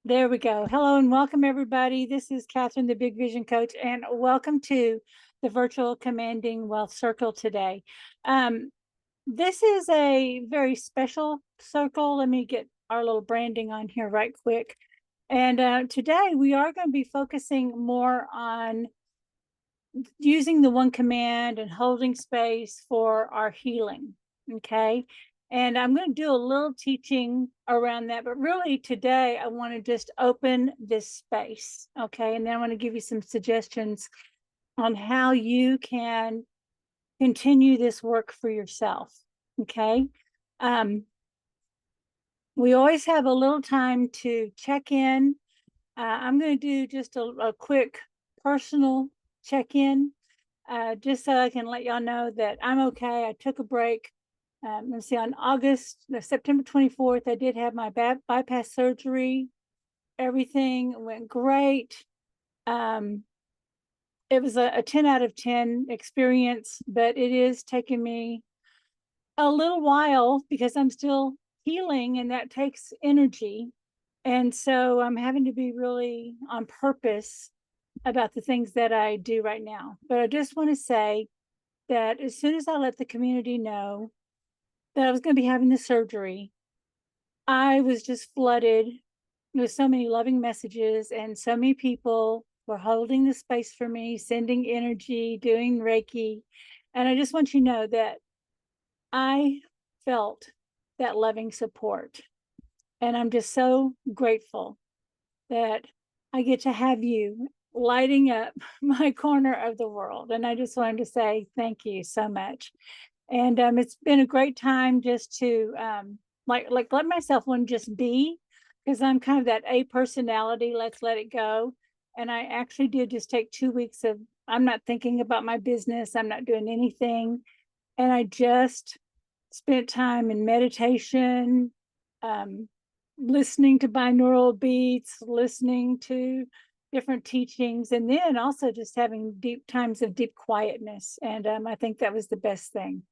There we go. Hello and welcome, everybody. This is Kathryn, the Big Vision Coach, and welcome to the virtual Commanding Wealth Circle today. This is a very special circle. Let me get our little branding on here right quick. And today we are going to be focusing more on using the one command and holding space for our healing. Okay. And I'm going to do a little teaching around that, but really today I want to just open this space. Okay. And then I want to give you some suggestions on how you can continue this work for yourself. Okay. We always have a little time to check in. I'm going to do just a quick personal check-in, just so I can let y'all know that I'm okay. I took a break. Let's see, on September 24th, I did have my bypass surgery. Everything went great. It was a 10 out of 10 experience, but it is taking me a little while because I'm still healing, and that takes energy. And so I'm having to be really on purpose about the things that I do right now. But I just want to say that as soon as I let the community know that I was going to be having the surgery, I was just flooded with so many loving messages, and so many people were holding the space for me, sending energy, doing Reiki. And I just want you to know that I felt that loving support. And I'm just so grateful that I get to have you lighting up my corner of the world. And I just wanted to say thank you so much. And it's been a great time just to like let myself one just be, because I'm kind of that A personality. Let's let it go. And I actually did just take 2 weeks of, I'm not thinking about my business. I'm not doing anything. And I just spent time in meditation, listening to binaural beats, listening to different teachings, and then also just having deep times of deep quietness. And I think that was the best thing.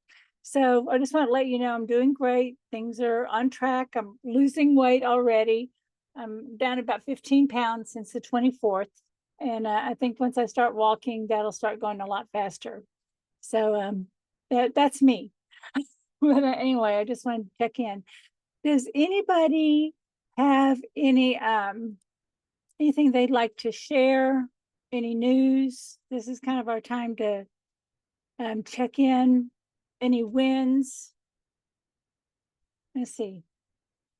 So I just want to let you know I'm doing great. Things are on track. I'm losing weight already. I'm down about 15 pounds since the 24th. And I think once I start walking, that'll start going a lot faster. So that's me. But anyway, I just wanted to check in. Does anybody have any anything they'd like to share? Any news? This is kind of our time to check in. Any wins? Let's see.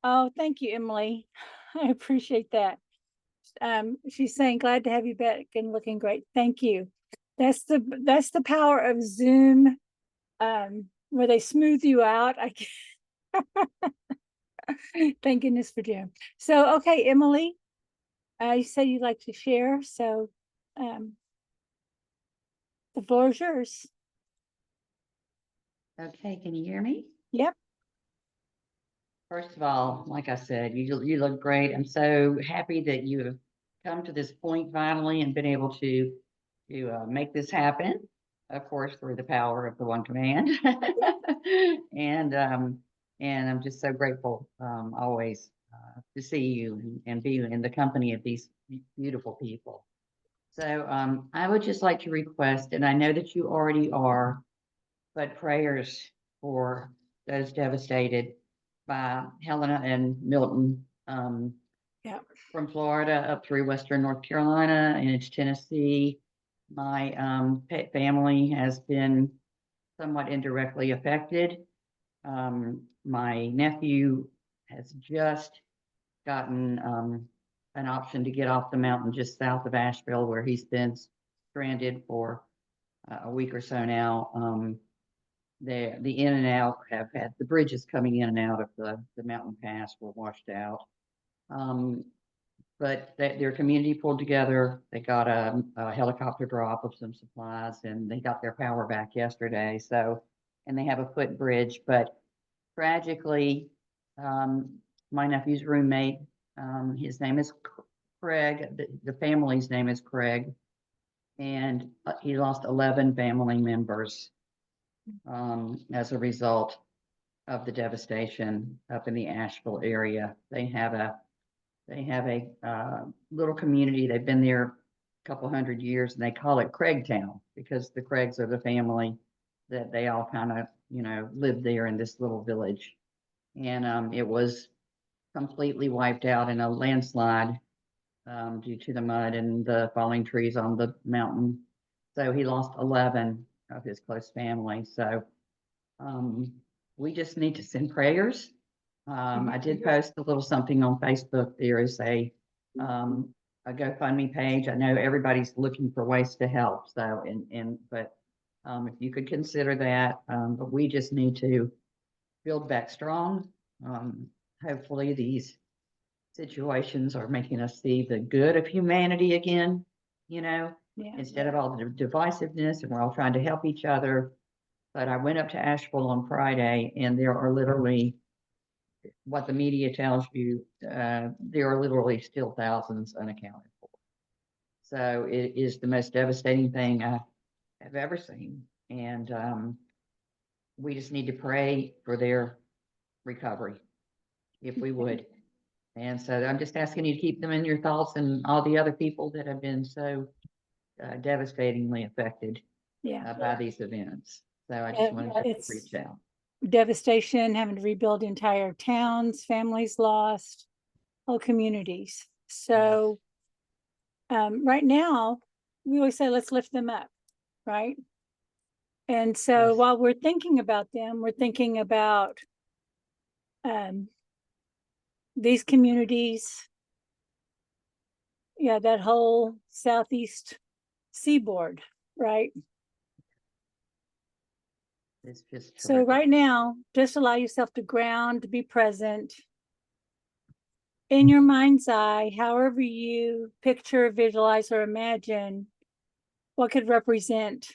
Oh, thank you, Emily. I appreciate that. She's saying glad to have you back and looking great. Thank you. That's the power of Zoom, where they smooth you out. Thank goodness for Jim. So, okay, Emily, you said you'd like to share, so the floor is yours. Okay, can you hear me? Yep. First of all, like I said, you look great. I'm so happy that you have come to this point finally and been able to make this happen. Of course, through the power of the one command, and and I'm just so grateful always to see you and be in the company of these beautiful people. So I would just like to request, and I know that you already are, but prayers for those devastated by Helena and Milton, Yeah. from Florida up through Western North Carolina and into Tennessee. My pet family has been somewhat indirectly affected. My nephew has just gotten an option to get off the mountain just south of Asheville, where he's been stranded for a week or so now. The in and out have had the bridges coming in and out of the mountain pass were washed out. But their community pulled together. They got a helicopter drop of some supplies, and they got their power back yesterday. So, and they have a footbridge. But tragically, my nephew's roommate, his name is Craig. The family's name is Craig, and he lost 11 family members as a result of the devastation up in the Asheville area. They have They have a little community. They've been there a couple hundred years, and they call it Craigtown because the Craigs are the family that they all kind of, lived there in this little village. And it was completely wiped out in a landslide due to the mud and the falling trees on the mountain. So he lost 11 of his close family. So um, we just need to send prayers. I did post a little something on Facebook. There is a GoFundMe page. I know everybody's looking for ways to help. So, but if you could consider that, but we just need to build back strong. Hopefully these situations are making us see the good of humanity again, Yeah. instead of all the divisiveness, and we're all trying to help each other. But I went up to Asheville on Friday, and there are literally, what the media tells you, there are literally still thousands unaccounted for. So it is the most devastating thing I have ever seen. And we just need to pray for their recovery, if we would. And so I'm just asking you to keep them in your thoughts, and all the other people that have been so devastatingly affected by these events. So I just wanted to It's reach out. devastation, having to rebuild entire towns, families lost, whole communities. So right now, we always say, let's lift them up, right? And so Yes. while we're thinking about them, we're thinking about these communities, that whole southeast seaboard, right? It's just So terrific. right now, just allow yourself to ground, to be present in your mind's eye, however you picture, visualize, or imagine what could represent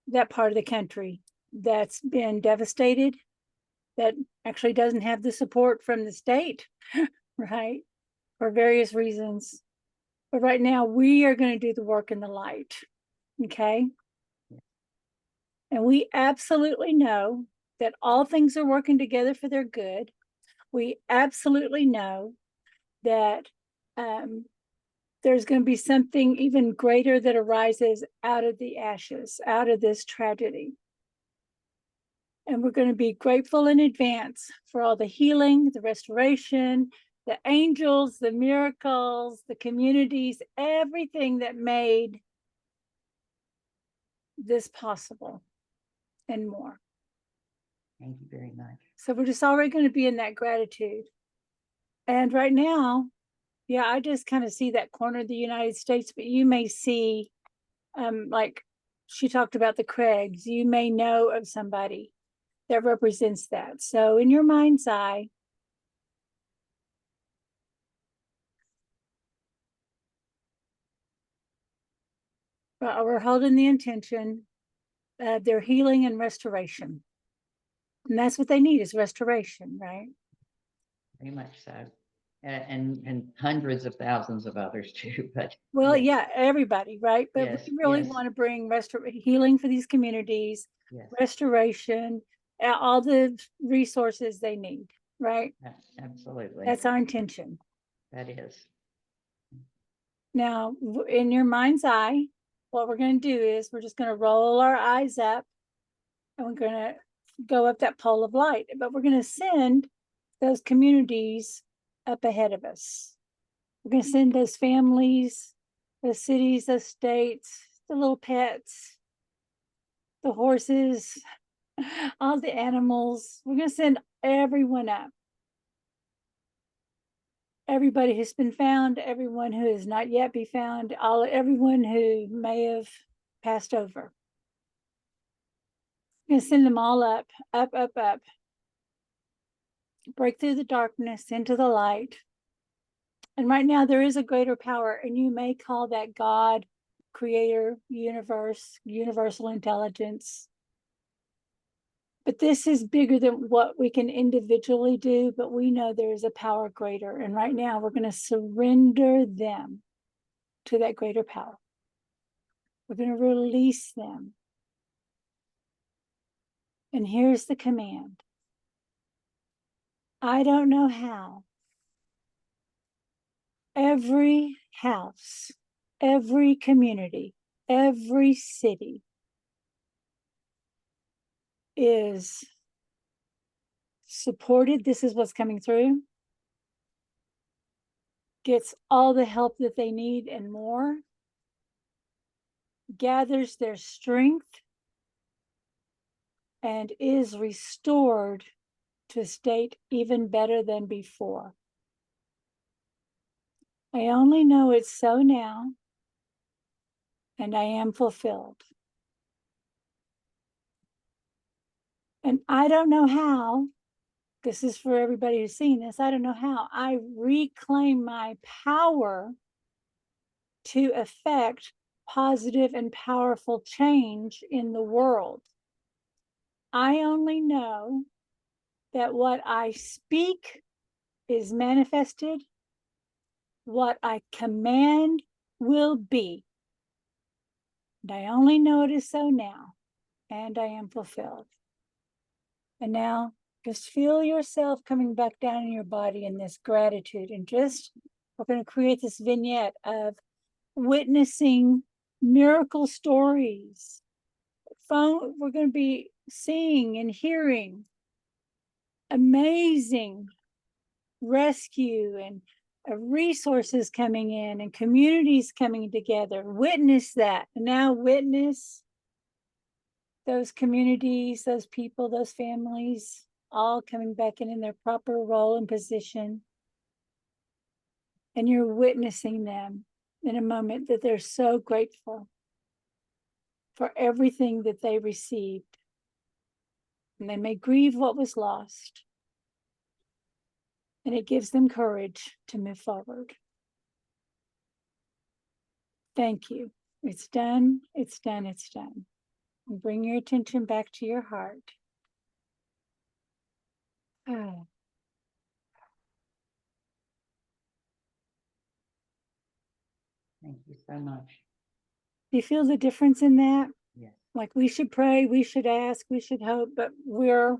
that part of the country that's been devastated, that actually doesn't have the support from the state, right? For various reasons. But right now, we are going to do the work in the light, okay? And we absolutely know that all things are working together for their good. We absolutely know that there's going to be something even greater that arises out of the ashes, out of this tragedy. And we're going to be grateful in advance for all the healing, the restoration, the angels, the miracles, the communities, everything that made this possible and more. Thank you very much. So we're just already going to be in that gratitude. And right now, I just kind of see that corner of the United States, but you may see, like she talked about the Craigs, you may know of somebody that represents that. So in your mind's eye, we're holding the intention of their healing and restoration. And that's what they need, is restoration, right? Very much so. And hundreds of thousands of others too, but Well, yes. Everybody, right? But Yes, we really yes. want to bring healing for these communities, Yes. restoration, all the resources they need, right? Absolutely. That's our intention. That is. Now, in your mind's eye, what we're going to do is we're just going to roll our eyes up, and we're going to go up that pole of light, but we're going to send those communities up ahead of us. We're going to send those families, those cities, those states, the little pets, the horses, all the animals. We're going to send everyone up. Everybody who's been found, everyone who has not yet be found, everyone who may have passed over. I'm going to send them all up, up, up, up. Break through the darkness into the light. And right now there is a greater power, and you may call that God, creator, universe, universal intelligence. But this is bigger than what we can individually do, but we know there is a power greater. And right now we're going to surrender them to that greater power. We're going to release them. And here's the command. I don't know how, every house, every community, every city is supported. This is what's coming through. Gets all the help that they need and more. Gathers their strength and is restored to a state even better than before. I only know it's so now, and I am fulfilled. And I don't know how, this is for everybody who's seen this, I don't know how I reclaim my power to affect positive and powerful change in the world. I only know that what I speak is manifested, what I command will be. And I only know it is so now, and I am fulfilled. And now just feel yourself coming back down in your body in this gratitude. And just, we're going to create this vignette of witnessing miracle stories. We're going to be seeing and hearing amazing rescue and resources coming in and communities coming together. Witness that. And now witness those communities, those people, those families, all coming back in their proper role and position. And you're witnessing them in a moment that they're so grateful for everything that they received. And they may grieve what was lost. And it gives them courage to move forward. Thank you. It's done, it's done, it's done. And bring your attention back to your heart. Oh. Thank you so much. Do you feel the difference in that? Yes. Like we should pray, we should ask, we should hope, but we're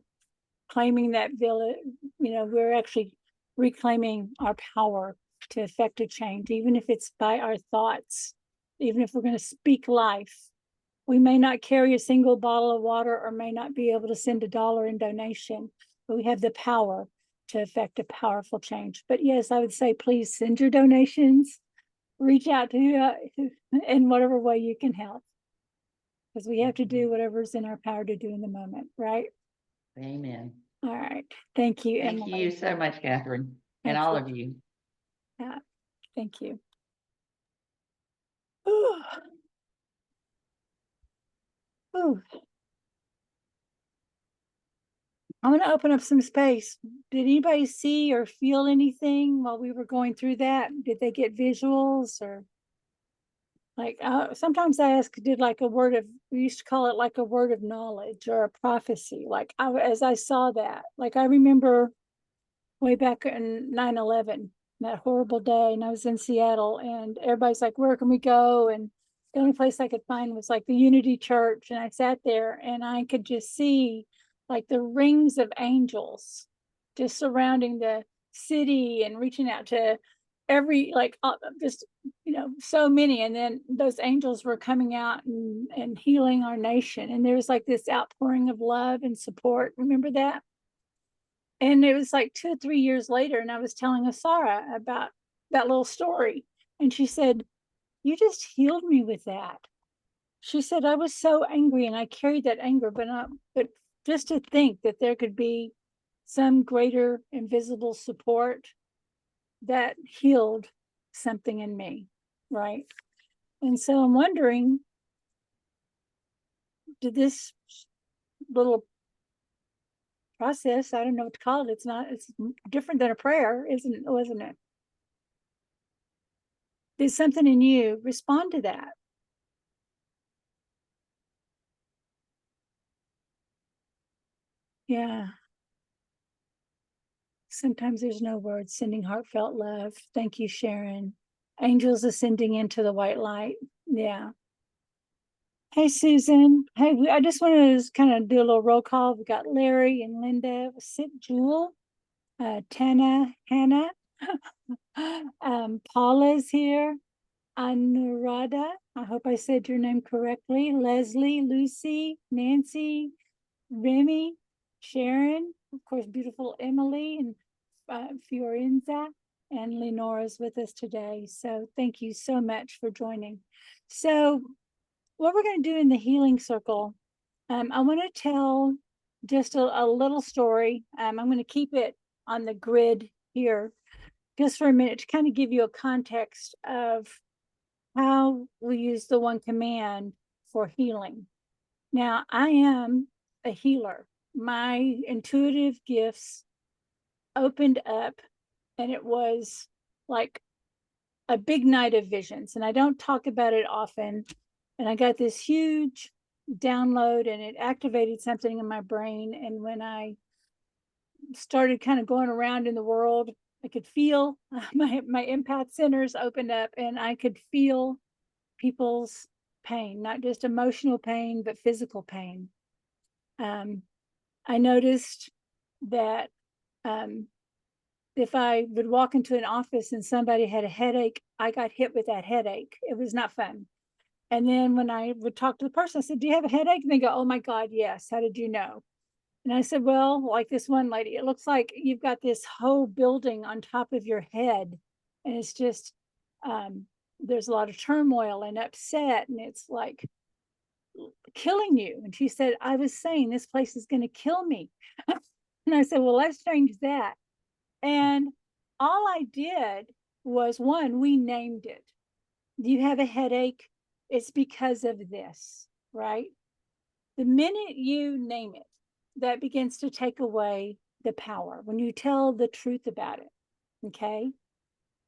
claiming that village, we're actually reclaiming our power to effect a change, even if it's by our thoughts, even if we're going to speak life. We may not carry a single bottle of water or may not be able to send $1 in donation, but we have the power to effect a powerful change. But yes, I would say, please send your donations, reach out to in whatever way you can help, because we have to do whatever's in our power to do in the moment, right? Amen. All right. Thank you, Thank Emily. you so much, Kathryn, and all of you. Yeah, thank you. Ooh. Ooh. I'm going to open up some space. Did anybody see or feel anything while we were going through that? Did they get visuals or like, sometimes I ask, did like a word of, we used to call it like a word of knowledge or a prophecy. Like as I saw that, like I remember way back in 9/11, that horrible day, and I was in Seattle and everybody's like, where can we go? And the only place I could find was like the Unity Church. And I sat there and I could just see like the rings of angels just surrounding the city and reaching out to every, like just, so many. And then those angels were coming out and healing our nation. And there was like this outpouring of love and support. Remember that? And it was like 2 or 3 years later, and I was telling Asara about that little story. And she said, you just healed me with that. She said, I was so angry and I carried that anger, but just to think that there could be some greater invisible support that healed something in me, right? And so I'm wondering, did this little process, I don't know what to call it, it's different than a prayer, wasn't it? Did something in you respond to that? Yeah. Sometimes there's no words. Sending heartfelt love. Thank you, Sharon. Angels ascending into the white light. Yeah. Hey, Susan. Hey, I just want to kind of do a little roll call. We got Larry and Linda, Sit Jewel, Tana, Hannah, Paula's here. Anuradha, I hope I said your name correctly. Leslie, Lucy, Nancy, Remy, Sharon, of course, beautiful Emily, and Fiorenza, and Lenora's with us today. So thank you so much for joining. So what we're going to do in the healing circle, I want to tell just a little story. I'm going to keep it on the grid here just for a minute to kind of give you a context of how we use the one command for healing. Now, I am a healer. My intuitive gifts opened up, and it was like a big night of visions. And I don't talk about it often. And I got this huge download, and it activated something in my brain. And when I started kind of going around in the world, I could feel my empath centers opened up, and I could feel people's pain, not just emotional pain, but physical pain. I noticed that if I would walk into an office and somebody had a headache, I got hit with that headache. It was not fun. And then when I would talk to the person, I said, "Do you have a headache?" And they go, "Oh my God, yes. How did you know?" And I said, "Well, like this one lady, it looks like you've got this whole building on top of your head. And it's just, there's a lot of turmoil and upset, and it's like killing you." And she said, "I was saying this place is going to kill me." And I said, "Well, let's change that." And all I did was, one, we named it. Do you have a headache? It's because of this, right? The minute you name it, that begins to take away the power when you tell the truth about it. Okay.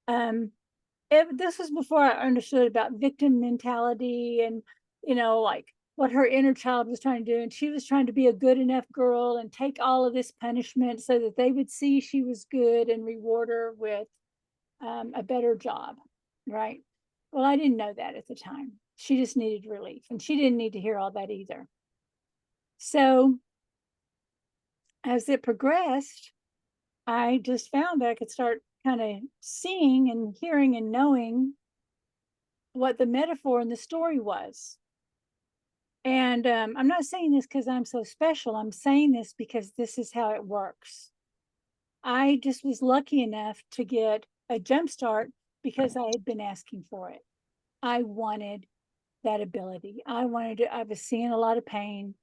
This was before I understood about victim mentality and, like what her inner child was trying to do. And she was trying to be a good enough girl and take all of this punishment so that they would see she was good and reward her with a better job. Right. Well, I didn't know that at the time. She just needed relief, and she didn't need to hear all that either. So as it progressed, I just found that I could start kind of seeing and hearing and knowing what the metaphor and the story was. And I'm not saying this because I'm so special. I'm saying this because this is how it works. I just was lucky enough to get a jump start because I had been asking for it. I wanted that ability. I was seeing a lot of pain.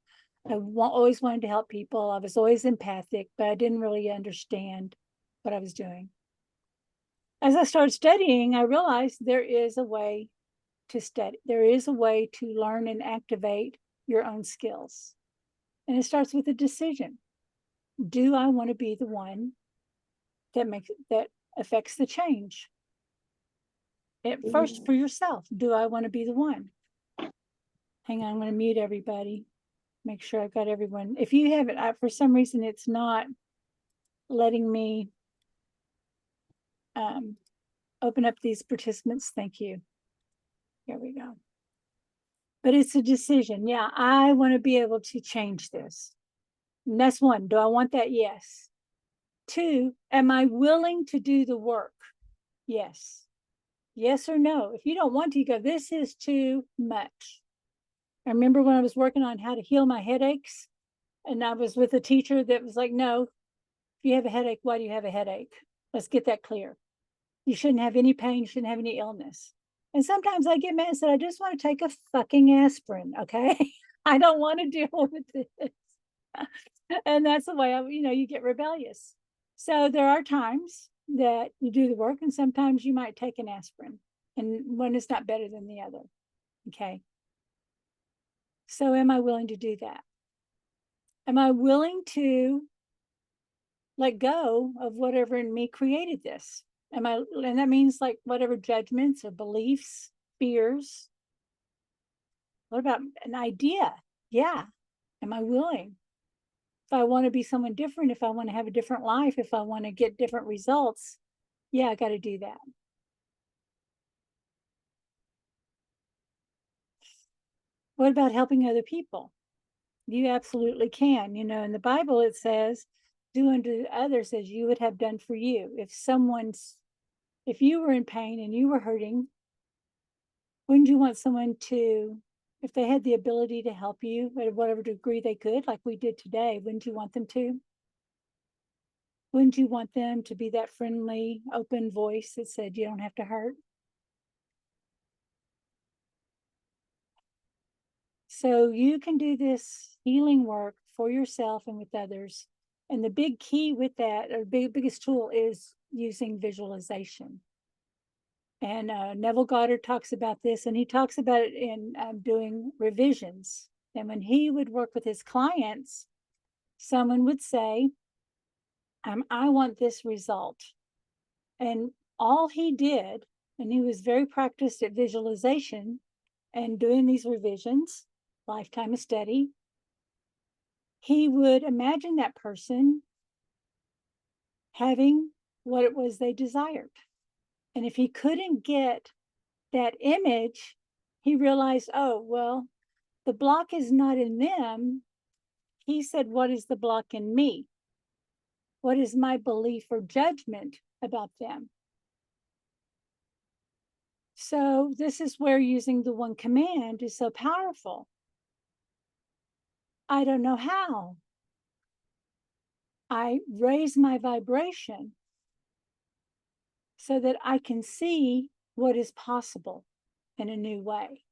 Always wanted to help people. I was always empathic, but I didn't really understand what I was doing. As I started studying, I realized there is a way to study. There is a way to learn and activate your own skills. And it starts with a decision. Do I want to be the one that affects the change? First, for yourself, do I want to be the one? Hang on, I'm going to mute everybody. Make sure I've got everyone. If you haven't, for some reason, it's not letting me open up these participants. Thank you. Here we go. But it's a decision. Yeah, I want to be able to change this. And that's one. Do I want that? Yes. Two, am I willing to do the work? Yes. Yes or no. If you don't want to, you go, this is too much. I remember when I was working on how to heal my headaches, and I was with a teacher that was like, no, if you have a headache, why do you have a headache? Let's get that clear. You shouldn't have any pain. You shouldn't have any illness. And sometimes I get mad and said, I just want to take a fucking aspirin. Okay. I don't want to deal with this. And that's the way you get rebellious. So there are times that you do the work, and sometimes you might take an aspirin, and one is not better than the other. Okay. So am I willing to do that? Am I willing to let go of whatever in me created this? And that means like whatever judgments or beliefs, fears. What about an idea? Yeah. Am I willing? If I want to be someone different, if I want to have a different life, if I want to get different results, yeah, I got to do that. What about helping other people? You absolutely can. In the Bible, it says, do unto others as you would have done for you. If someone's if you were in pain and you were hurting, wouldn't you want someone to, if they had the ability to help you at whatever degree they could, like we did today, wouldn't you want them to? Wouldn't you want them to be that friendly, open voice that said, you don't have to hurt? So you can do this healing work for yourself and with others. And the big key with that, or biggest tool, is using visualization. And Neville Goddard talks about this, and he talks about it in doing revisions. And when he would work with his clients, someone would say, I want this result. And all he did, and he was very practiced at visualization and doing these revisions, lifetime is steady. He would imagine that person having what it was they desired. And if he couldn't get that image, he realized, oh, well, the block is not in them. He said, what is the block in me? What is my belief or judgment about them? So this is where using the one command is so powerful. I don't know how. I raise my vibration so that I can see what is possible in a new way.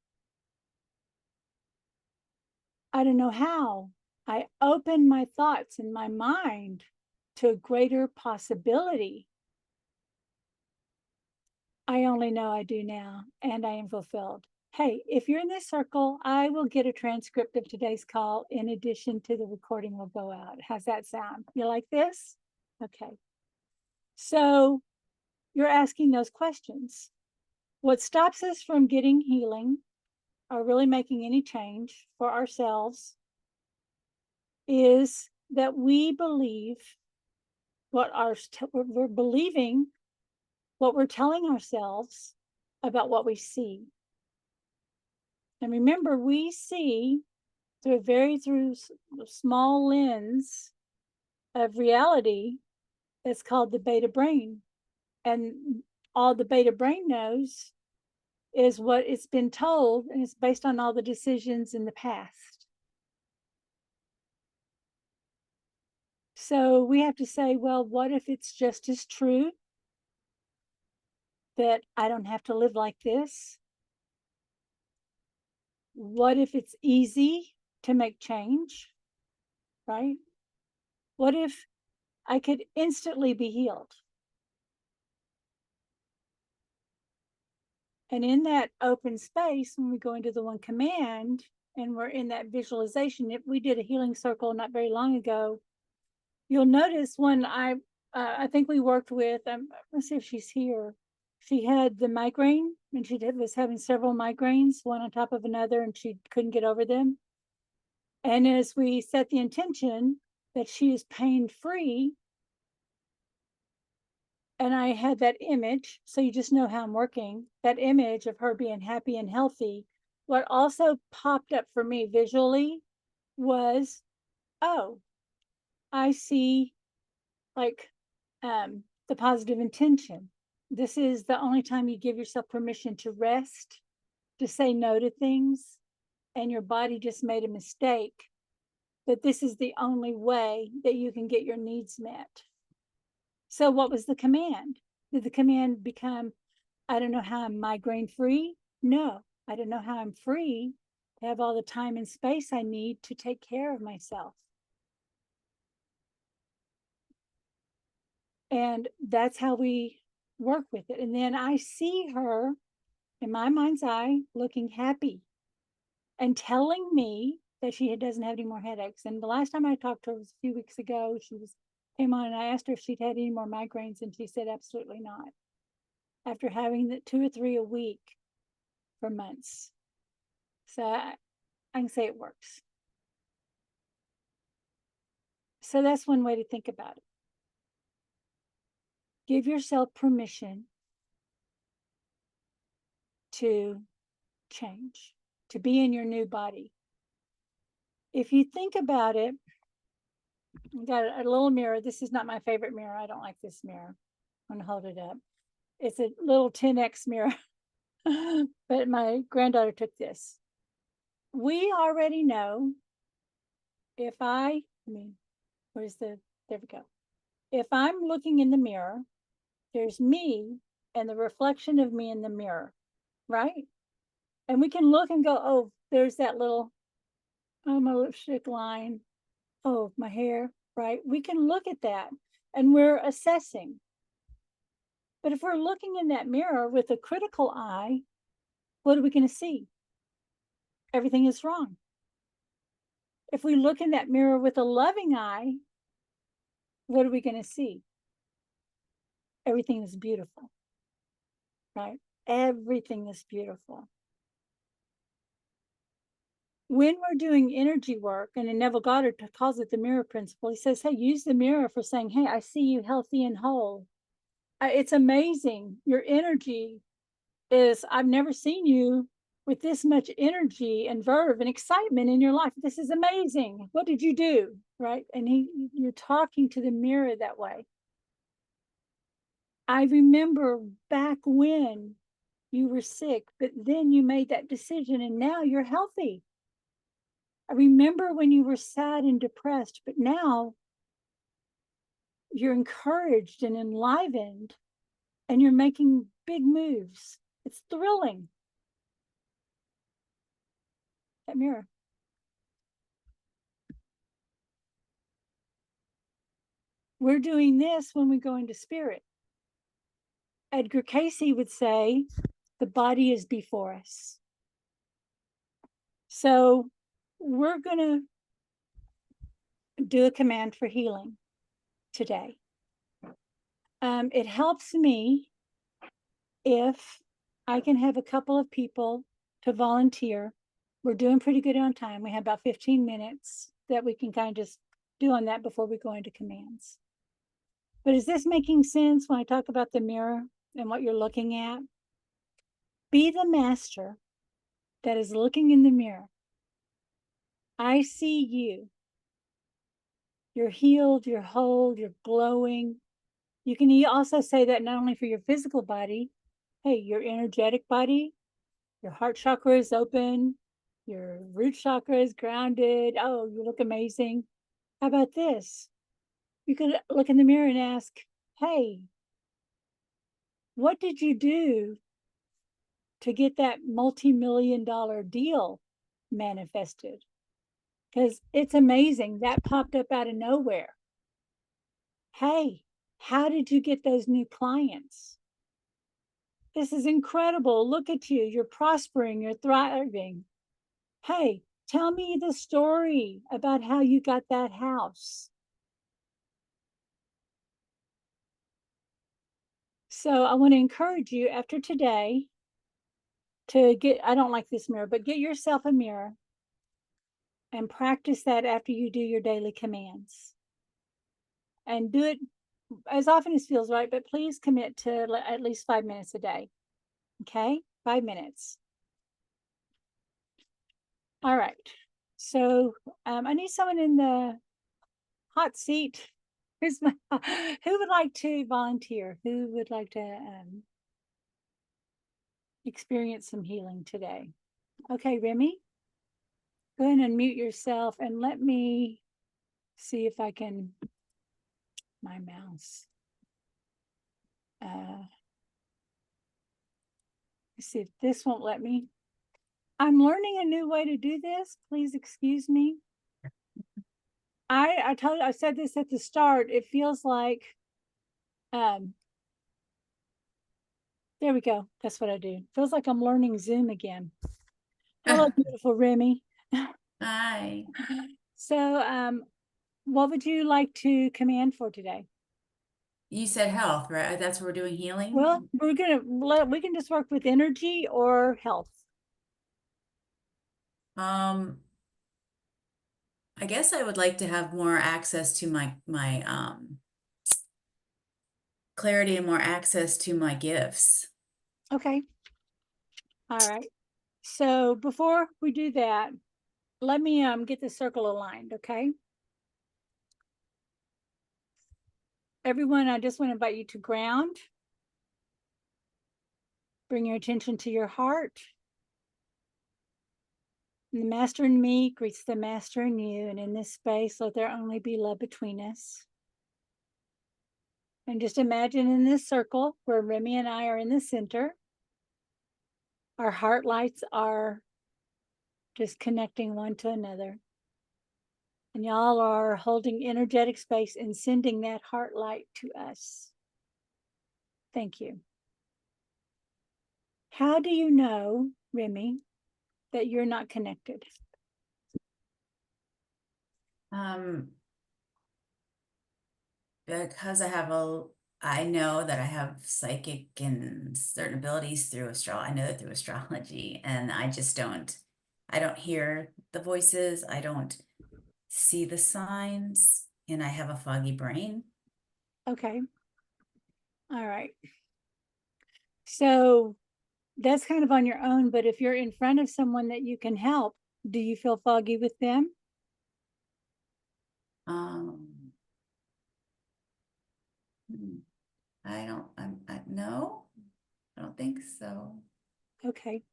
I don't know how. I open my thoughts and my mind to a greater possibility. I only know I do now, and I am fulfilled. Hey, if you're in this circle, I will get a transcript of today's call in addition to the recording will go out. How's that sound? You like this? Okay. So you're asking those questions. What stops us from getting healing or really making any change for ourselves is that we believe what we're believing, what we're telling ourselves about what we see. And remember, we see through a small lens of reality that's called the beta brain. And all the beta brain knows is what it's been told, and it's based on all the decisions in the past. So we have to say, well, what if it's just as true that I don't have to live like this? What if it's easy to make change, right? What if I could instantly be healed? And in that open space, when we go into the one command and we're in that visualization, if we did a healing circle not very long ago, you'll notice when I think we worked with, let's see if she's here. She had the migraine, and she was having several migraines, one on top of another, and she couldn't get over them. And as we set the intention that she is pain-free, and I had that image, so you just know how I'm working, that image of her being happy and healthy, what also popped up for me visually was, oh, I see like the positive intention. This is the only time you give yourself permission to rest, to say no to things, and your body just made a mistake, that this is the only way that you can get your needs met. So what was the command? Did the command become, I don't know how I'm migraine free? No, I don't know how I'm free to have all the time and space I need to take care of myself. And that's how we work with it. And then I see her in my mind's eye looking happy and telling me that she doesn't have any more headaches. And the last time I talked to her was a few weeks ago. Came on and I asked her if she'd had any more migraines, and she said absolutely not, after having the 2 or 3 a week for months. So I can say it works. So that's one way to think about it. Give yourself permission to change, to be in your new body. If you think about it, I got a little mirror. This is not my favorite mirror. I don't like this mirror. I'm going to hold it up. It's a little 10x mirror, but my granddaughter took this. We already know if where's there we go. If I'm looking in the mirror, there's me and the reflection of me in the mirror, right? And we can look and go, oh, there's that little, oh, my lipstick line. Oh, my hair, right? We can look at that and we're assessing. But if we're looking in that mirror with a critical eye, what are we going to see? Everything is wrong. If we look in that mirror with a loving eye, what are we going to see? Everything is beautiful, right? Everything is beautiful. When we're doing energy work, and in Neville Goddard calls it the mirror principle, he says, hey, use the mirror for saying, hey, I see you healthy and whole. It's amazing. Your energy is, I've never seen you with this much energy and verve and excitement in your life. This is amazing. What did you do? Right? And you're talking to the mirror that way. I remember back when you were sick, but then you made that decision and now you're healthy. I remember when you were sad and depressed, but now you're encouraged and enlivened and you're making big moves. It's thrilling. That mirror. We're doing this when we go into spirit. Edgar Cayce would say, the body is before us. So we're going to do a command for healing today. It helps me if I can have a couple of people to volunteer. We're doing pretty good on time. We have about 15 minutes that we can kind of just do on that before we go into commands. But is this making sense when I talk about the mirror and what you're looking at? Be the master that is looking in the mirror. I see you. You're healed, you're whole, you're glowing. You can also say that not only for your physical body, hey, your energetic body, your heart chakra is open, your root chakra is grounded. Oh, you look amazing. How about this? You could look in the mirror and ask, hey, what did you do to get that multi-million-dollar deal manifested? Because it's amazing. That popped up out of nowhere. Hey, how did you get those new clients? This is incredible. Look at you. You're prospering. You're thriving. Hey, tell me the story about how you got that house. So I want to encourage you after today to get, I don't like this mirror, but get yourself a mirror and practice that after you do your daily commands. And do it as often as feels right, but please commit to at least 5 minutes a day. Okay, 5 minutes. All right. So I need someone in the hot seat. Who would like to volunteer? Who would like to experience some healing today? Okay, Remy, go ahead and unmute yourself and let me see if I can, my mouse. Let's see if this won't let me. I'm learning a new way to do this. Please excuse me. I told you, I said this at the start. It feels like, there we go. That's what I do. Feels like I'm learning Zoom again. Hello, beautiful Remy. Hi. So, what would you like to command for today? You said health, right? That's what we're doing, healing? Well, we can just work with energy or health. I guess I would like to have more access to my clarity and more access to my gifts. Okay. All right. So before we do that, let me get the circle aligned, okay? Everyone, I just want to invite you to ground. Bring your attention to your heart. And the master in me greets the master in you, and in this space, let there only be love between us. And just imagine in this circle where Remy and I are in the center, our heart lights are just connecting one to another. And y'all are holding energetic space and sending that heart light to us. Thank you. How do you know, Remy, that you're not connected? Because I know that I have psychic and certain abilities through I know that through astrology, and I don't hear the voices. I don't see the signs, and I have a foggy brain. Okay. All right. So that's kind of on your own, but if you're in front of someone that you can help, do you feel foggy with them? No, I don't think so. Okay.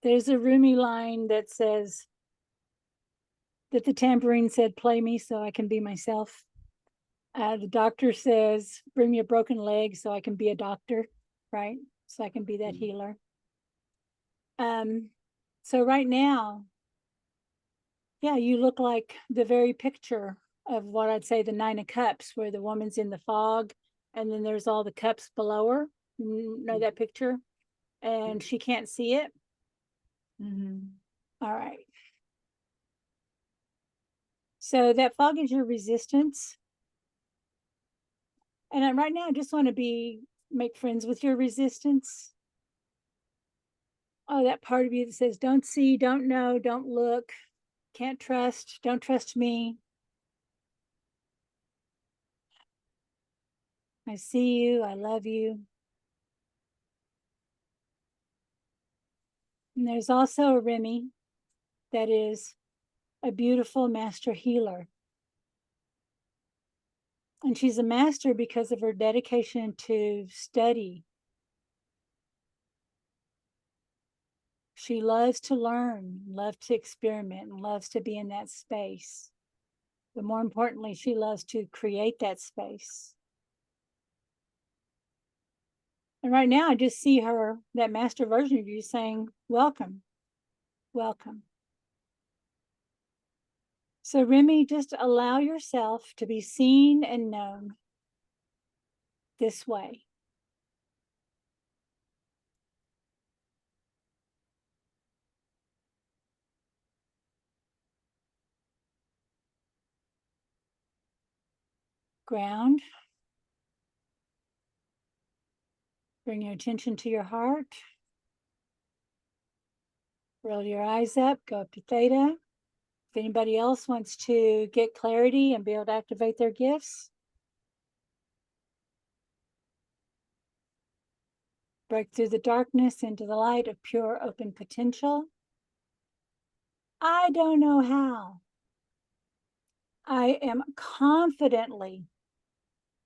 There's a Rumi line that says that the tambourine said, play me so I can be myself. The doctor says, bring me a broken leg so I can be a doctor, right? So I can be that healer. So right now, yeah, you look like the very picture of what I'd say the Nine of Cups, where the woman's in the fog and then there's all the cups below her. You know that picture? And she can't see it. All right. So that fog is your resistance. And right now, I just want to make friends with your resistance. Oh, that part of you that says, don't see, don't know, don't look, can't trust, don't trust me. I see you, I love you. And there's also a Remy that is a beautiful master healer. And she's a master because of her dedication to study. She loves to learn, loves to experiment, and loves to be in that space. But more importantly, she loves to create that space. And right now, I just see her, that master version of you, saying, welcome, welcome. So Remy, just allow yourself to be seen and known this way. Ground. Bring your attention to your heart. Roll your eyes up, go up to theta. If anybody else wants to get clarity and be able to activate their gifts, break through the darkness into the light of pure open potential. I don't know how. I am confidently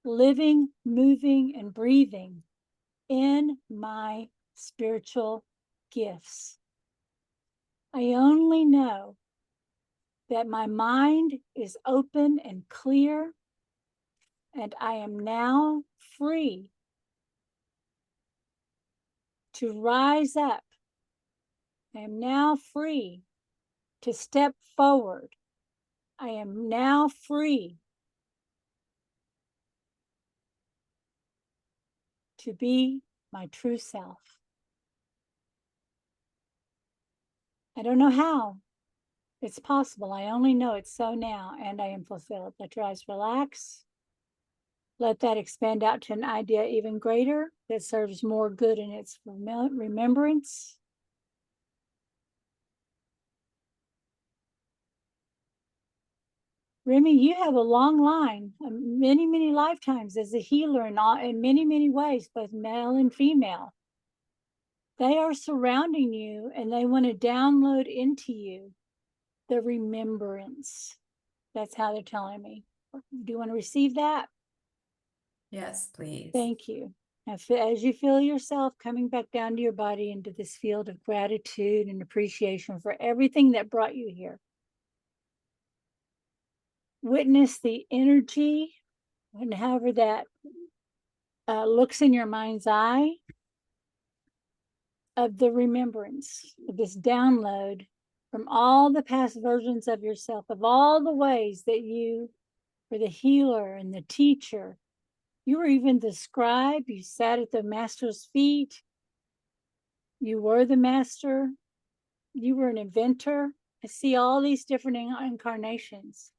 living, moving, and breathing in my spiritual gifts. I only know that my mind is open and clear, and I am now free to rise up. I am now free to step forward. I am now free to be my true self. I don't know how it's possible. I only know it's so now, and I am fulfilled. Let your eyes relax. Let that expand out to an idea even greater that serves more good in its remembrance. Remy, you have a long line, many, many lifetimes as a healer in many, many ways, both male and female. They are surrounding you and they want to download into you the remembrance. That's how they're telling me. Do you want to receive that? Yes, please. Thank you. As you feel yourself coming back down to your body into this field of gratitude and appreciation for everything that brought you here, witness the energy and however that looks in your mind's eye of the remembrance of this download from all the past versions of yourself, of all the ways that you were the healer and the teacher. You were even the scribe. You sat at the master's feet. You were the master. You were an inventor. I see all these different incarnations.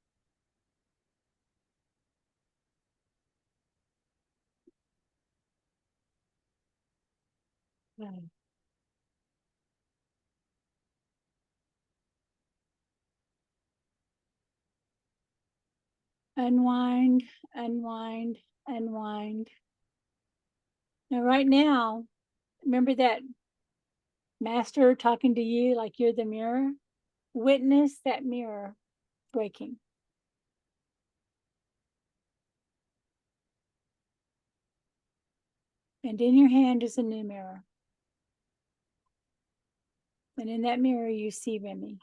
Wow. Unwind, unwind, unwind. Now, right now, remember that master talking to you like you're the mirror? Witness that mirror breaking. And in your hand is a new mirror. And in that mirror, you see Remy.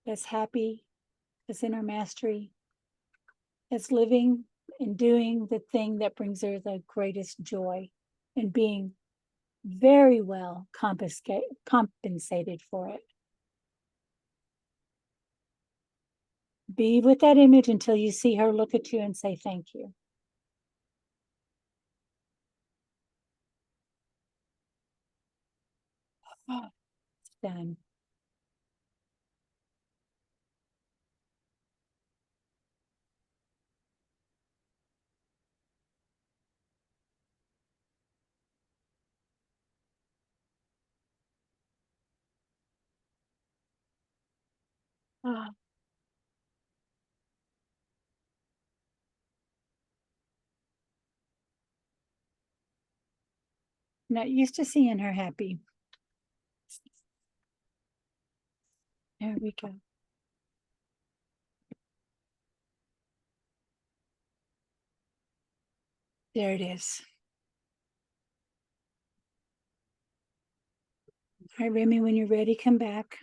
That's happy, that's in her mastery, that's living and doing the thing that brings her the greatest joy and being very well compensated for it. Be with that image until you see her look at you and say thank you. Oh, it's done. Oh. Not used to seeing her happy. There we go. There it is. All right, Remy, when you're ready, come back.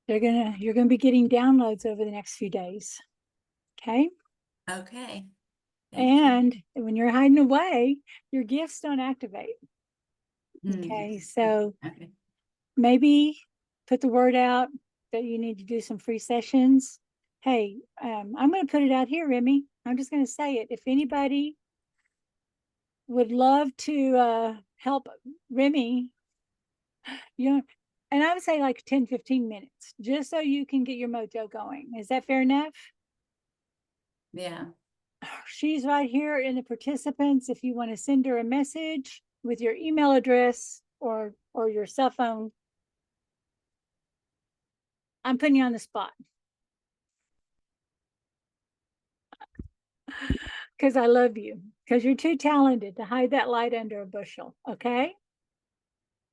You're gonna be getting downloads over the next few days. Okay. Okay. Thank you. And when you're hiding away, your gifts don't activate. Mm. Okay. So Okay. maybe put the word out that you need to do some free sessions. Hey, I'm going to put it out here, Remy. I'm just going to say it. If anybody would love to help Remy, you know, and I would say like 10, 15 minutes, just so you can get your mojo going. Is that fair enough? Yeah. She's right here in the participants. If you want to send her a message with your email address or your cell phone, I'm putting you on the spot. Because I love you. Because you're too talented to hide that light under a bushel. Okay?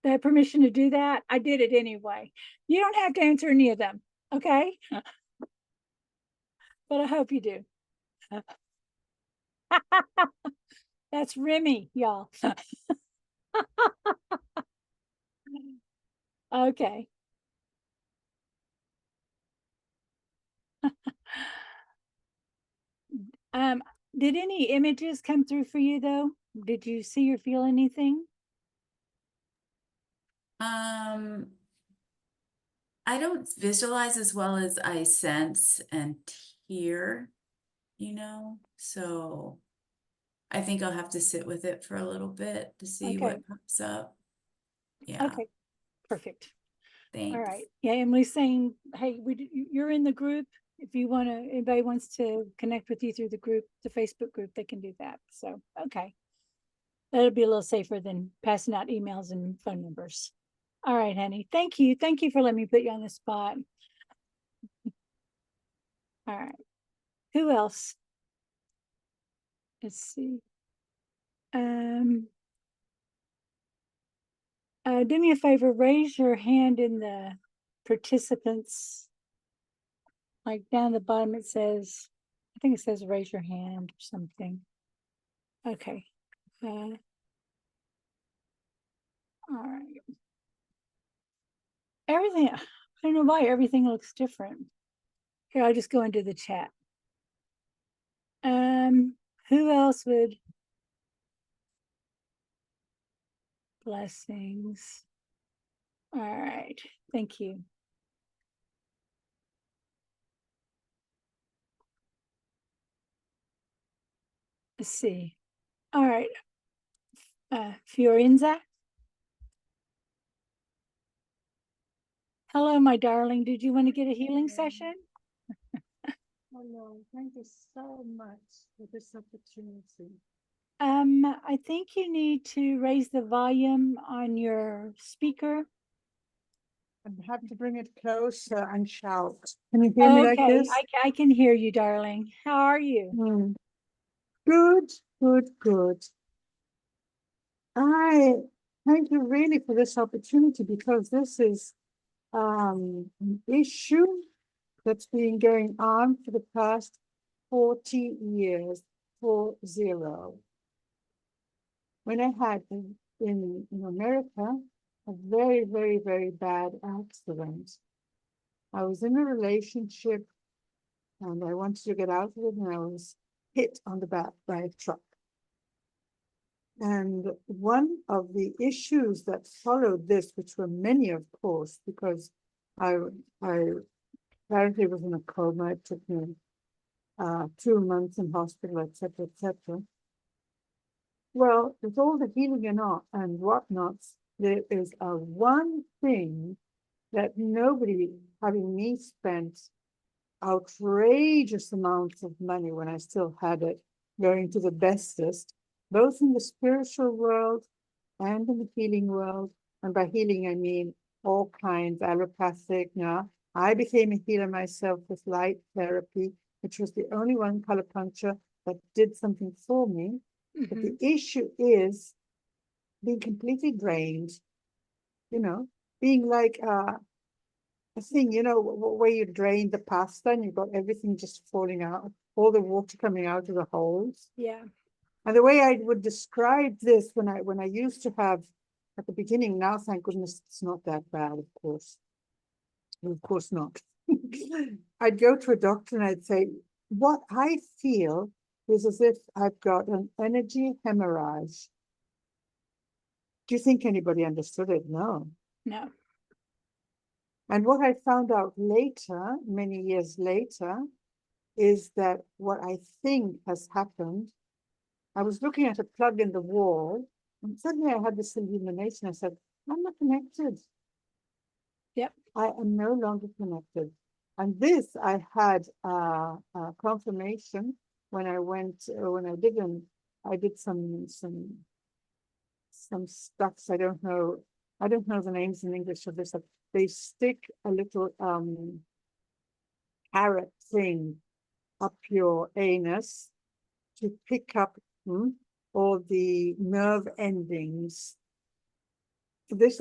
I had permission to do that. I did it anyway. You don't have to answer any of them. Okay? But I hope you do. That's Remy, y'all. Okay. Did any images come through for you though? Did you see or feel anything? I don't visualize as well as I sense and hear, so I think I'll have to sit with it for a little bit to see Okay. what pops up. Yeah. Okay. Perfect. Thanks. All right. Yeah, Emily's saying, hey, you're in the group. If you want to, anybody wants to connect with you through the group, the Facebook group, they can do that. So, okay. That'll be a little safer than passing out emails and phone numbers. All right, honey. Thank you. Thank you for letting me put you on the spot. All right. Who else? Let's see. Do me a favor, raise your hand in the participants. Like down at the bottom, it says, I think it says raise your hand or something. Okay. All right. Everything, I don't know why everything looks different. Here, I'll just go into the chat. Who else would? Blessings. All right, thank you. Let's see. All right, Fiorenza. Hello, my darling. Did you want to get a healing session? Hello, thank you so much for this opportunity. I think you need to raise the volume on your speaker. I have to bring it closer and shout. Can you hear me like Okay, this? I can hear you, darling. How are you? Good, good, good. I thank you really for this opportunity because this is an issue that's been going on for the past 40 years, 40. When I had in America a very, very, very bad accident. I was in a relationship and I wanted to get out of it, and I was hit on the back by a truck. And one of the issues that followed this, which were many, of course, because I apparently was in a coma. It took me 2 months in hospital, etc., etc. Well, with all the healing and whatnots, there is a one thing that nobody, having me spent outrageous amounts of money when I still had it, going to the bestest, both in the spiritual world and in the healing world. And by healing, I mean all kinds, allopathic. Now, I became a healer myself with light therapy, which was the only one, color puncture, that did something for me. But the issue is being completely drained, being like a thing, where you drain the pasta and you've got everything just falling out, all the water coming out of the holes. Yeah. And the way I would describe this when I used to have at the beginning, now thank goodness it's not that bad, of course. Of course not. I'd go to a doctor and I'd say, what I feel is as if I've got an energy hemorrhage. Do you think anybody understood it? No. No. And what I found out later, many years later, is that what I think has happened, I was looking at a plug in the wall, and suddenly I had this illumination. I said, I'm not connected. Yep. I am no longer connected. And this I had confirmation when I went, I did some stuffs. I don't know the names in English of this. They stick a little carrot thing up your anus to pick up all the nerve endings. This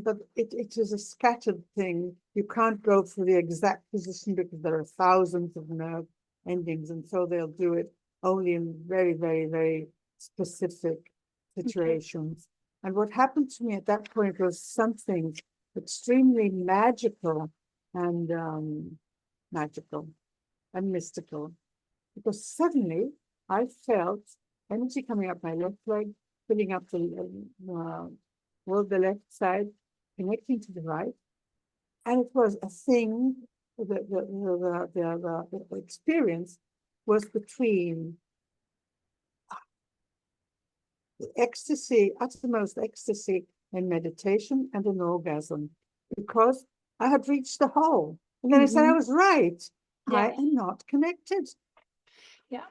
but it is a scattered thing. You can't go for the exact position because there are thousands of nerve endings, and so they'll do it only in very, very, very specific situations. Okay. And what happened to me at that point was something extremely magical and mystical, because suddenly I felt energy coming up my left leg, filling up the left side, connecting to the right, and it was a thing. The experience was between the ecstasy, uttermost ecstasy in meditation, and an orgasm, because I had reached the whole. And then I said, I was right. Yeah. I am not connected. Yeah.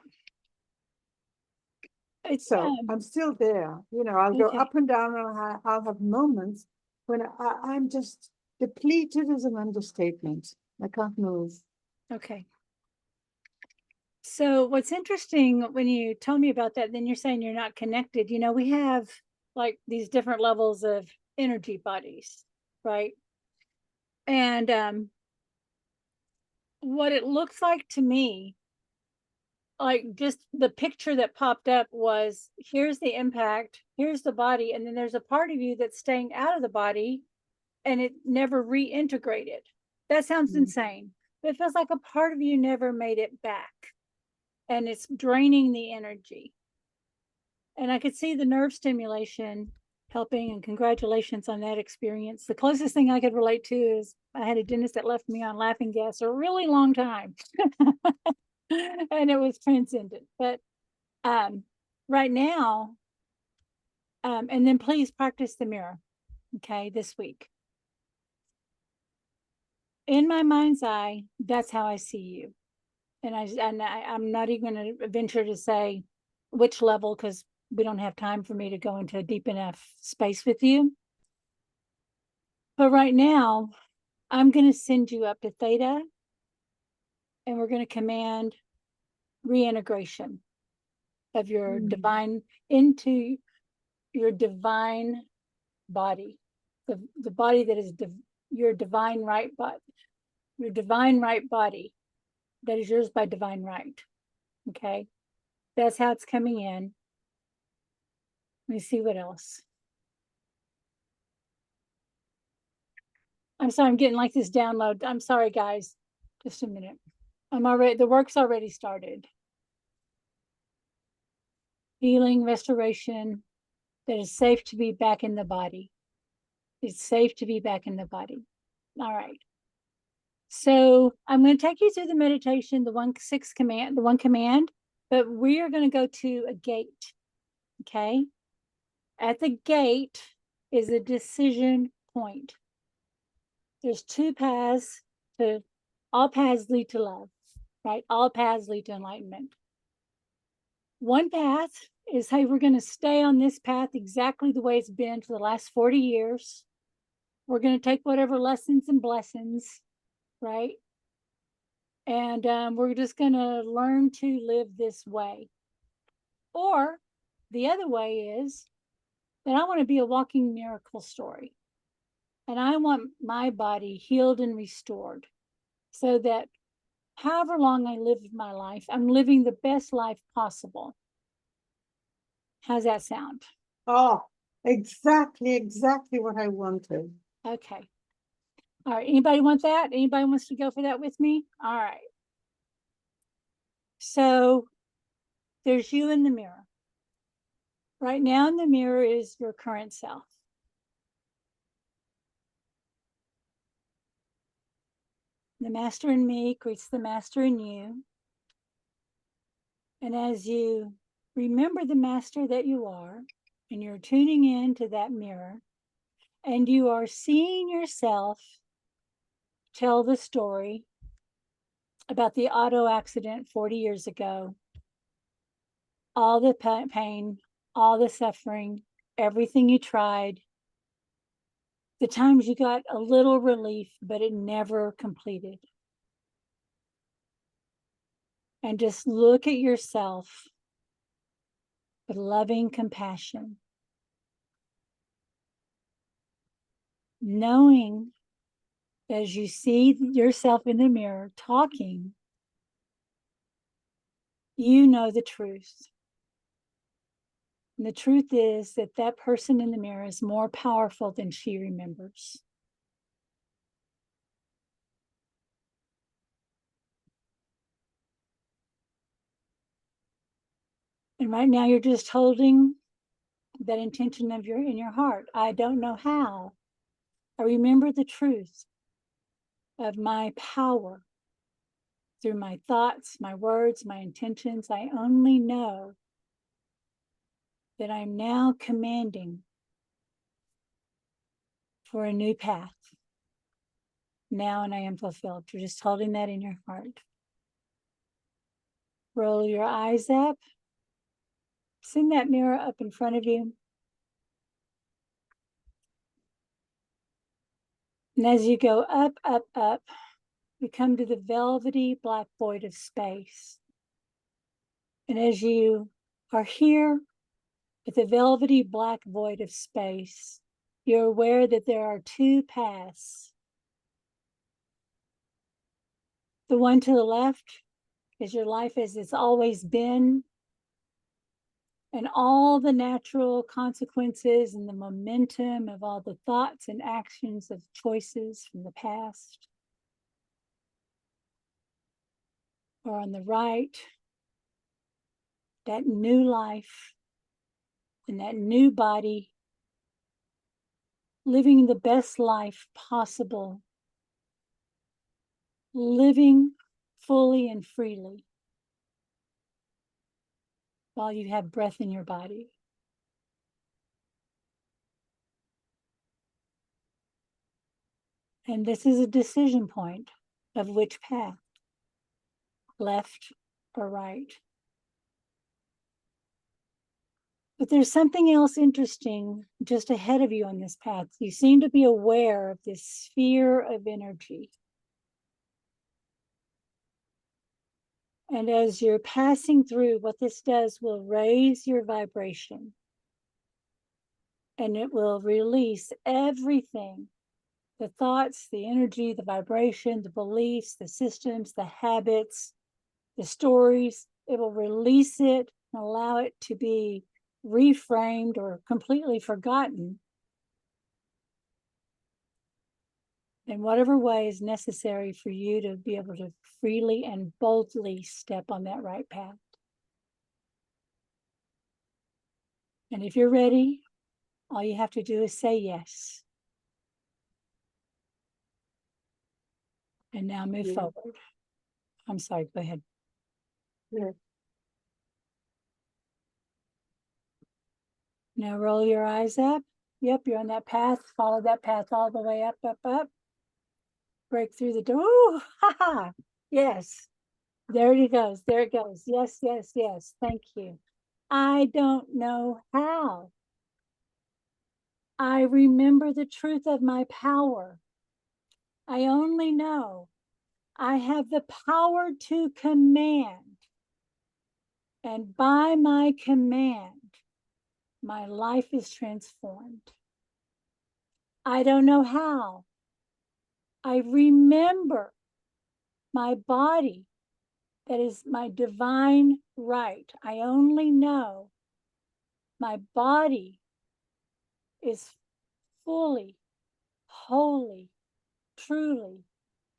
So I'm still there. I'll go up and down, and I'll have moments when I'm just depleted is an understatement. I can't move. Okay. So what's interesting when you told me about that, then you're saying you're not connected. You know, we have like these different levels of energy bodies, right? And what it looks like to me, like just the picture that popped up was, here's the impact, here's the body, and then there's a part of you that's staying out of the body and it never reintegrated. That sounds insane, but it feels like a part of you never made it back, and it's draining the energy. And I could see the nerve stimulation helping, and congratulations on that experience. The closest thing I could relate to is I had a dentist that left me on laughing gas a really long time. And it was transcendent. But right now, and then please practice the mirror, okay, this week. In my mind's eye, that's how I see you. And I'm not even going to venture to say which level, because we don't have time for me to go into a deep enough space with you. But right now, I'm going to send you up to theta, and we're going to command reintegration of your divine into your divine body, the body that is your divine right body, your divine right body that is yours by divine right. Okay, that's how it's coming in. Let me see what else. I'm sorry, I'm getting like this download. I'm sorry, guys. Just a minute. The work's already started. Healing, restoration, that is safe to be back in the body. It's safe to be back in the body. All right. So I'm going to take you through the meditation, the one command, but we are going to go to a gate. Okay. At the gate is a decision point. There's two paths all paths lead to love, right? All paths lead to enlightenment. One path is, hey, we're going to stay on this path exactly the way it's been for the last 40 years. We're going to take whatever lessons and blessings, right? And we're just going to learn to live this way. Or the other way is that I want to be a walking miracle story. And I want my body healed and restored so that however long I live my life, I'm living the best life possible. How's that sound? Oh, exactly what I wanted. Okay. All right. Anybody want that? Anybody wants to go for that with me? All right. So there's you in the mirror. Right now in the mirror is your current self. The master in me greets the master in you. And as you remember the master that you are, and you're tuning in to that mirror, and you are seeing yourself tell the story about the auto accident 40 years ago, all the pain, all the suffering, everything you tried, the times you got a little relief, but it never completed. And just look at yourself with loving compassion, knowing as you see yourself in the mirror talking, you know the truth. And the truth is that that person in the mirror is more powerful than she remembers. And right now you're just holding that intention in your heart. I don't know how. I remember the truth of my power through my thoughts, my words, my intentions. I only know that I'm now commanding for a new path. Now, and I am fulfilled. You're just holding that in your heart. Roll your eyes up. Send that mirror up in front of you. And as you go up, up, up, you come to the velvety black void of space. And as you are here at the velvety black void of space, you're aware that there are two paths. The one to the left is your life as it's always been, and all the natural consequences and the momentum of all the thoughts and actions of choices from the past. Or on the right, that new life in that new body, living the best life possible, living fully and freely while you have breath in your body. And this is a decision point of which path, left or right. But there's something else interesting just ahead of you on this path. You seem to be aware of this sphere of energy. And as you're passing through, what this does will raise your vibration. And it will release everything, the thoughts, the energy, the vibration, the beliefs, the systems, the habits, the stories. It will release it and allow it to be reframed or completely forgotten in whatever way is necessary for you to be able to freely and boldly step on that right path. And if you're ready, all you have to do is say yes. And now move forward. I'm sorry, go ahead. Yeah. Now roll your eyes up. Yep, you're on that path. Follow that path all the way up, up, up. Break through the door. Ooh, ha ha. Yes. There it goes. There it goes. Yes, yes, yes. Thank you. I don't know how. I remember the truth of my power. I only know I have the power to command. And by my command, my life is transformed. I don't know how. I remember my body. That is my divine right. I only know my body is fully, wholly, truly,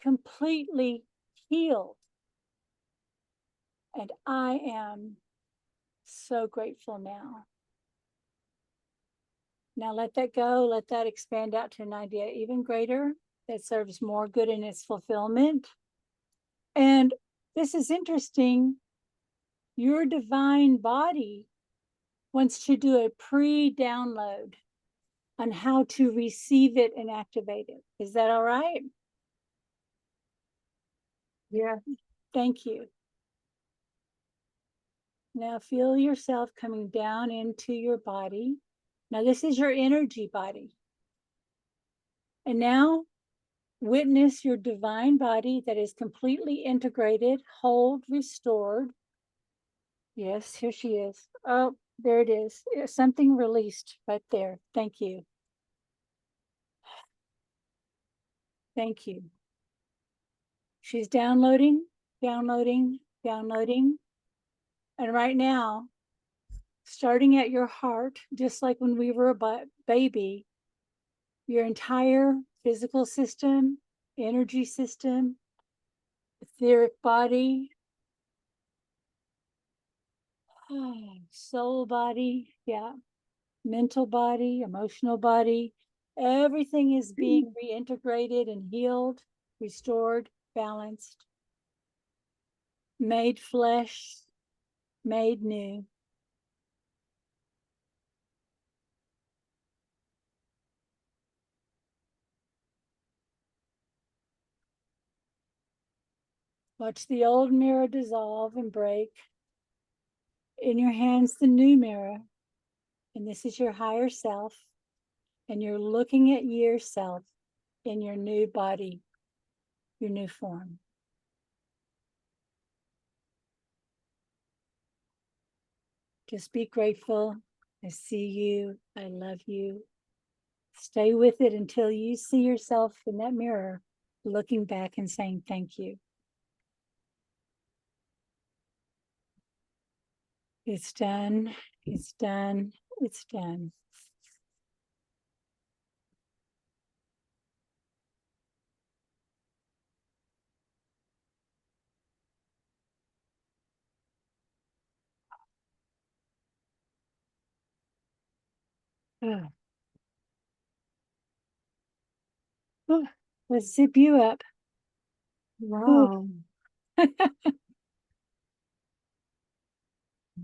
completely healed. And I am so grateful now. Now let that go. Let that expand out to an idea even greater that serves more good in its fulfillment. And this is interesting. Your divine body wants to do a pre-download on how to receive it and activate it. Is that all right? Yeah. Thank you. Now feel yourself coming down into your body. Now this is your energy body. And now witness your divine body that is completely integrated, whole, restored. Yes, here she is. Oh, there it is. Something released right there. Thank you. Thank you. She's downloading, downloading, downloading. And right now, starting at your heart, just like when we were a baby, your entire physical system, energy system, etheric body, soul body, yeah, mental body, emotional body, everything is being reintegrated and healed, restored, balanced, made flesh, made new. Watch the old mirror dissolve and break. In your hands, the new mirror. And this is your higher self. And you're looking at yourself in your new body, your new form. Just be grateful. I see you. I love you. Stay with it until you see yourself in that mirror, looking back and saying thank you. It's done. It's done. It's done. Oh. Oh, let's zip you up. Wow.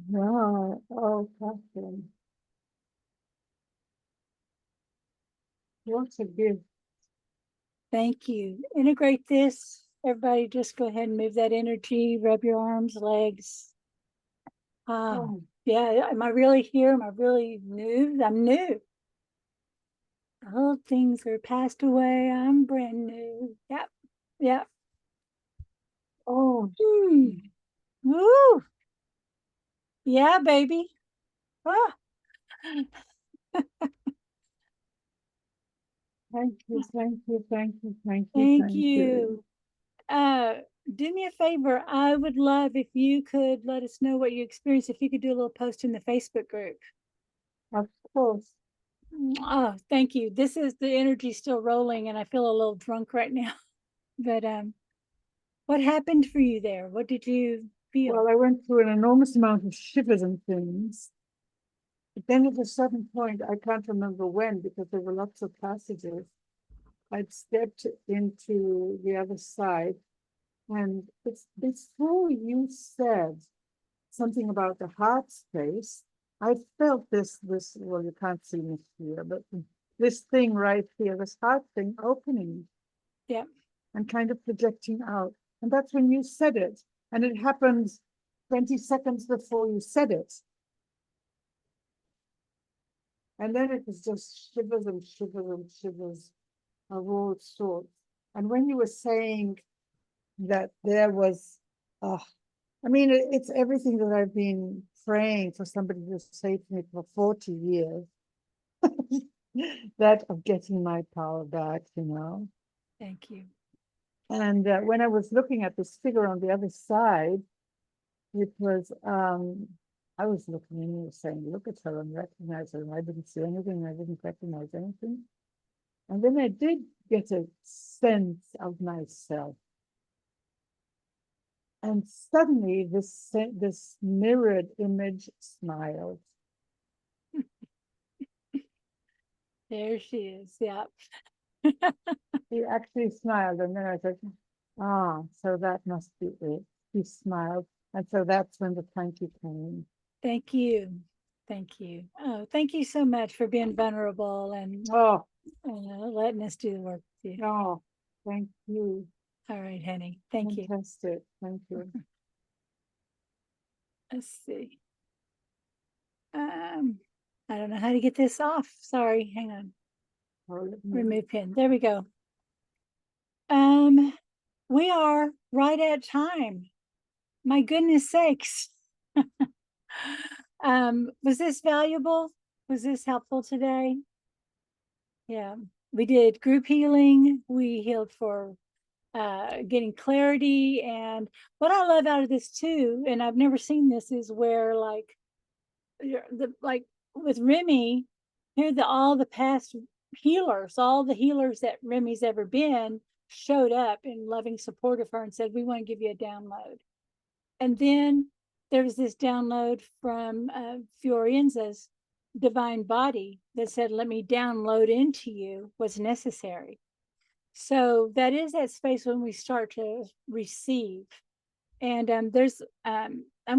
Wow. Oh, Kathryn. What a gift. Thank you. Integrate this. Everybody just go ahead and move that energy, rub your arms, legs. Oh, Yeah, am I really here? Am I really new? I'm new. Old things are passed away. I'm brand new. Yep. Yep. oh, Woo. Yeah, baby. Ah. thank you, thank you, thank you, thank you, Thank thank you. Do me a favor. I would love if you could let us know what you experienced. If you could do a little post in the Facebook group. Of course. Oh, thank you. This is the energy still rolling, and I feel a little drunk right now. But what happened for you there? What did you feel? Well, I went through an enormous amount of shivers and things. But then at a certain point, I can't remember when, because there were lots of passages, I'd stepped into the other side, and it's before you said something about the heart space, I felt this, well, you can't see me here, but this thing right here, this heart thing opening. Yeah. And kind of projecting out. And that's when you said it. And it happened 20 seconds before you said it. And then it was just shivers and shivers and shivers of all sorts. And when you were saying that there was, I mean, it's everything that I've been praying for somebody to say to me for 40 years. That of getting my power back, you know. Thank you. And when I was looking at this figure on the other side, it was, I was looking and you were saying, look at her and recognize her. And I didn't see anything. I didn't recognize anything. And then I did get a sense of myself. And suddenly this mirrored image smiled. There she is. Yeah. He actually smiled. And then I said, so that must be it. He smiled. And so that's when the thank you came. Thank you. Thank you. Oh, thank you so much for being vulnerable and Oh, letting us do the work with you. oh, thank you. All right, honey. Thank you. Fantastic. Thank you. Let's see. I don't know how to get this off. Sorry. Hang on. Remove pin. There we go. We are right at time. My goodness sakes. Was this valuable? Was this helpful today? Yeah, we did group healing. We healed for getting clarity. And what I love out of this too, and I've never seen this, is where like with Remy, here all the past healers, all the healers that Remy's ever been showed up in loving support of her and said, we want to give you a download. And then there was this download from Fiorenza's divine body that said, let me download into you what's necessary. So that is that space when we start to receive. And I'm going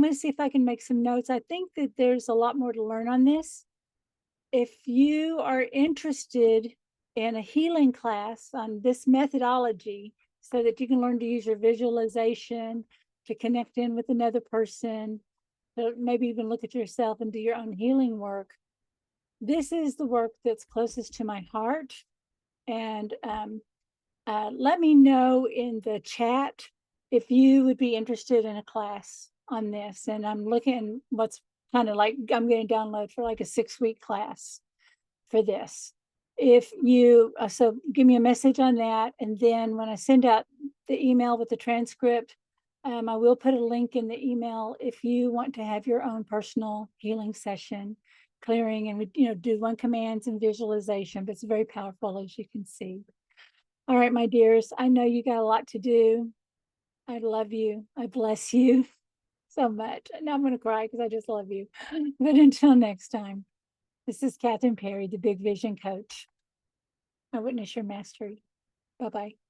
to see if I can make some notes. I think that there's a lot more to learn on this. If you are interested in a healing class on this methodology so that you can learn to use your visualization, to connect in with another person, to maybe even look at yourself and do your own healing work, this is the work that's closest to my heart. And let me know in the chat if you would be interested in a class on this. And I'm looking what's kind of like, I'm going to download for like a 6-week class for this. If you, so give me a message on that. And then when I send out the email with the transcript, I will put a link in the email if you want to have your own personal healing session, clearing, and we, do 1 commands and visualization, but it's very powerful, as you can see. All right, my dears, I know you got a lot to do. I love you. I bless you so much. Now I'm going to cry because I just love you. But until next time, this is Kathryn Perry, the Big Vision Coach. I witness your mastery. Bye-bye.